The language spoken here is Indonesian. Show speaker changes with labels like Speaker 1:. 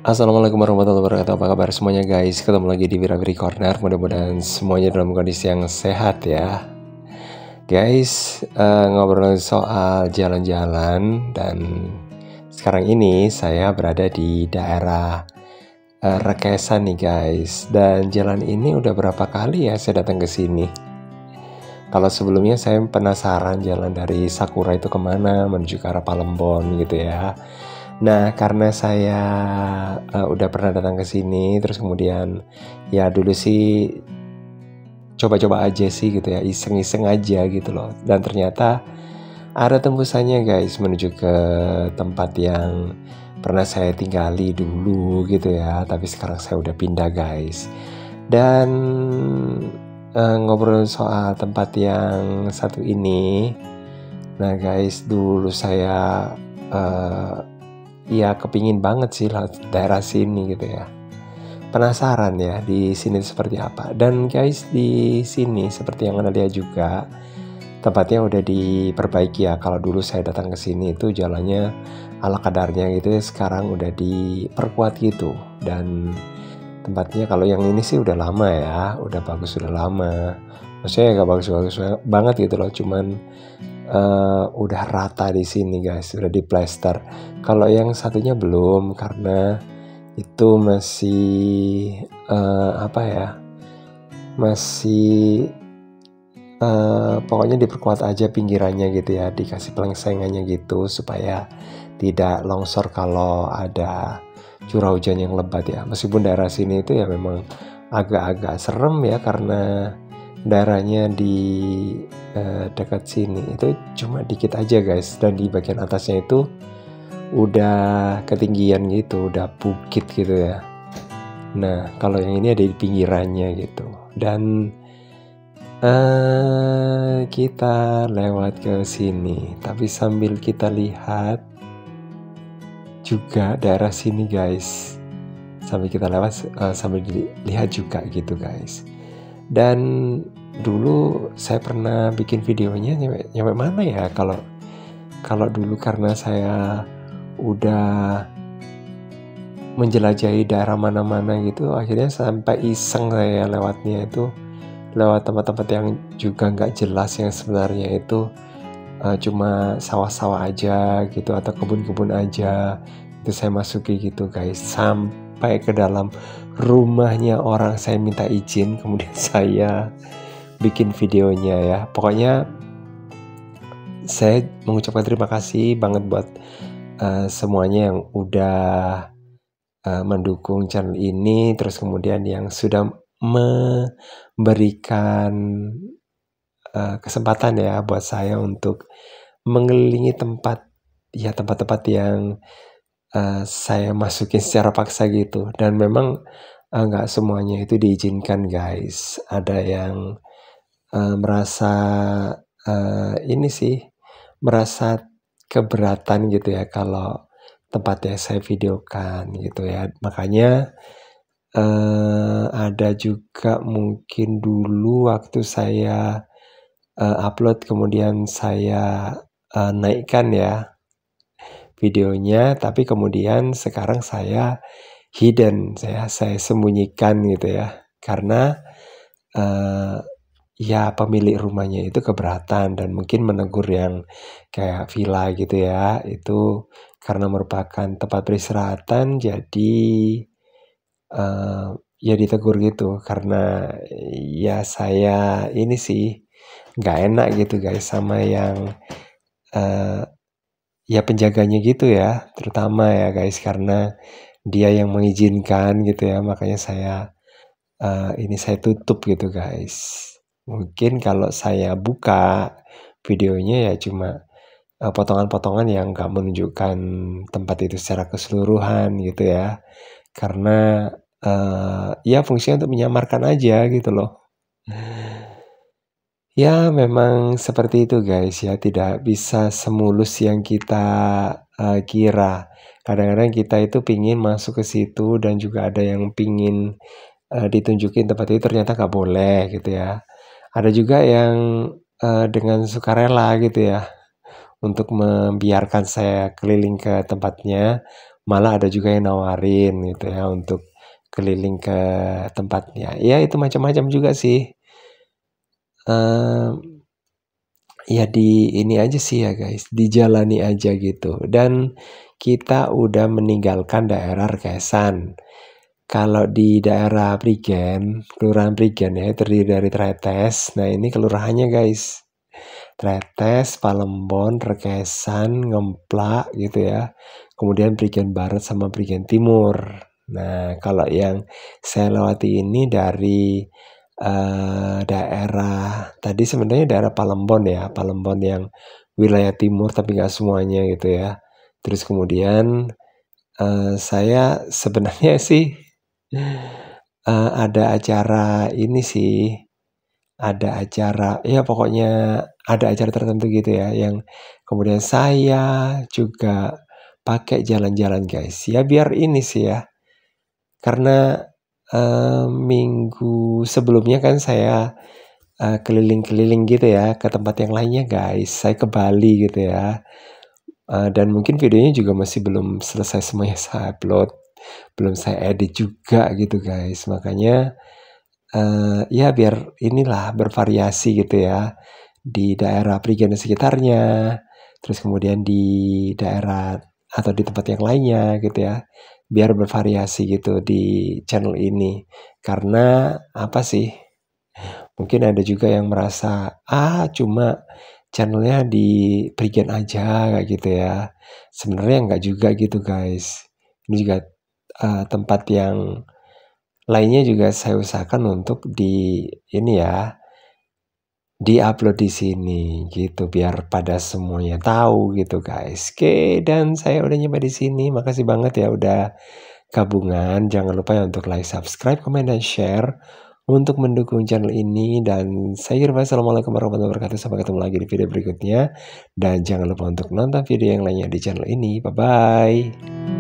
Speaker 1: Assalamualaikum warahmatullahi wabarakatuh. Apa kabar semuanya guys? Ketemu lagi di Wira Corner. Mudah-mudahan semuanya dalam kondisi yang sehat ya. Guys, ngobrol soal jalan-jalan, dan sekarang ini saya berada di daerah Rekesan nih guys. Dan jalan ini udah berapa kali ya saya datang ke sini. Kalau sebelumnya saya penasaran jalan dari Sakura itu kemana, menuju ke arah Palembon gitu ya. Nah, karena saya udah pernah datang ke sini, terus kemudian ya dulu sih coba-coba aja sih gitu ya, iseng-iseng aja gitu loh. Dan ternyata ada tembusannya guys menuju ke tempat yang pernah saya tinggali dulu gitu ya, tapi sekarang saya udah pindah guys. Dan ngobrol soal tempat yang satu ini. Nah guys, dulu saya ya kepingin banget sih lah daerah sini gitu ya. Penasaran ya di sini seperti apa. Dan guys, di sini seperti yang Anda lihat juga tempatnya udah diperbaiki ya. Kalau dulu saya datang ke sini itu jalannya ala kadarnya gitu ya, sekarang udah diperkuat gitu. Dan tempatnya kalau yang ini sih udah lama ya, udah bagus, udah lama. Maksudnya gak bagus-bagus banget gitu loh, cuman udah rata di sini guys, udah diplester. Kalau yang satunya belum, karena itu masih masih pokoknya diperkuat aja pinggirannya gitu ya, dikasih pelengsengannya gitu supaya tidak longsor kalau ada curah hujan yang lebat ya. Meskipun daerah sini itu ya memang agak-agak serem ya, karena daerahnya di dekat sini itu cuma dikit aja guys, dan di bagian atasnya itu udah ketinggian gitu, udah bukit gitu ya. Nah, kalau yang ini ada di pinggirannya gitu. Dan kita lewat ke sini, tapi sambil kita lihat juga daerah sini guys. Sambil kita lewat sambil dilihat juga gitu guys. Dan dulu saya pernah bikin videonya nyampe mana ya, kalau dulu karena saya udah menjelajahi daerah mana-mana gitu, akhirnya sampai iseng saya lewatnya itu lewat tempat-tempat yang juga nggak jelas, yang sebenarnya itu cuma sawah-sawah aja gitu atau kebun-kebun aja. Itu saya masuki gitu guys, sampai ke dalam rumahnya orang saya minta izin, kemudian saya bikin videonya ya. Pokoknya saya mengucapkan terima kasih banget buat semuanya yang udah mendukung channel ini, terus kemudian yang sudah memberikan kesempatan ya buat saya untuk mengelilingi tempat-tempat yang saya masukin secara paksa gitu. Dan memang nggak semuanya itu diizinkan guys. Ada yang merasa merasa keberatan gitu ya kalau tempatnya saya videokan gitu ya. Makanya ada juga mungkin dulu waktu saya upload kemudian saya naikkan ya videonya, tapi kemudian sekarang saya hidden, saya sembunyikan gitu ya, karena ya pemilik rumahnya itu keberatan dan mungkin menegur yang kayak villa gitu ya, itu karena merupakan tempat peristirahatan, jadi ya ditegur gitu. Karena ya saya ini sih nggak enak gitu guys sama yang ya penjaganya gitu ya, terutama ya guys, karena dia yang mengizinkan gitu ya, makanya saya saya tutup gitu guys. Mungkin kalau saya buka videonya ya cuma potongan-potongan yang nggak menunjukkan tempat itu secara keseluruhan gitu ya, karena ya fungsinya untuk menyamarkan aja gitu loh. Ya memang seperti itu guys ya, tidak bisa semulus yang kita kira. Kadang-kadang kita itu pingin masuk ke situ dan juga ada yang pingin ditunjukin tempat itu, ternyata nggak boleh gitu ya. Ada juga yang dengan sukarela gitu ya, untuk membiarkan saya keliling ke tempatnya, Malah ada juga yang nawarin gitu ya untuk keliling ke tempatnya. Ya itu macam-macam juga sih. Ya di ini aja sih ya guys, dijalani aja gitu. Dan kita udah meninggalkan daerah Rekesan. Kalau di daerah Prigen, Kelurahan Prigen ya, terdiri dari Tretes. Nah ini kelurahannya guys. Tretes, Palembon, Rekesan, Ngemplak gitu ya. Kemudian Prigen Barat sama Prigen Timur. Nah, kalau yang saya lewati ini dari daerah tadi sebenarnya daerah Palembon ya, Palembon yang wilayah timur tapi nggak semuanya gitu ya. Terus kemudian saya sebenarnya sih ada acara ini sih, ada acara ya pokoknya ada acara tertentu gitu ya yang kemudian saya juga pakai jalan-jalan guys. Ya biar ini sih ya, karena minggu sebelumnya kan saya keliling-keliling gitu ya ke tempat yang lainnya guys. Saya ke Bali gitu ya. Dan mungkin videonya juga masih belum selesai semuanya saya upload, belum saya edit juga gitu guys. Makanya ya biar inilah bervariasi gitu ya di daerah Prigen dan sekitarnya, terus kemudian di daerah atau di tempat yang lainnya gitu ya, biar bervariasi gitu di channel ini. Karena apa sih? Mungkin ada juga yang merasa, cuma channelnya di Prigen aja kayak gitu ya. Sebenarnya nggak juga gitu guys. Ini juga tempat yang lainnya juga saya usahakan untuk di ini ya, di-upload di sini gitu biar pada semuanya tahu gitu guys. Oke, dan saya udah nyampe di sini. Makasih banget ya udah gabungan. Jangan lupa ya untuk like, subscribe, komen, dan share untuk mendukung channel ini. Dan saya kira assalamualaikum warahmatullahi wabarakatuh. Sampai ketemu lagi di video berikutnya. Dan jangan lupa untuk nonton video yang lainnya di channel ini. Bye-bye.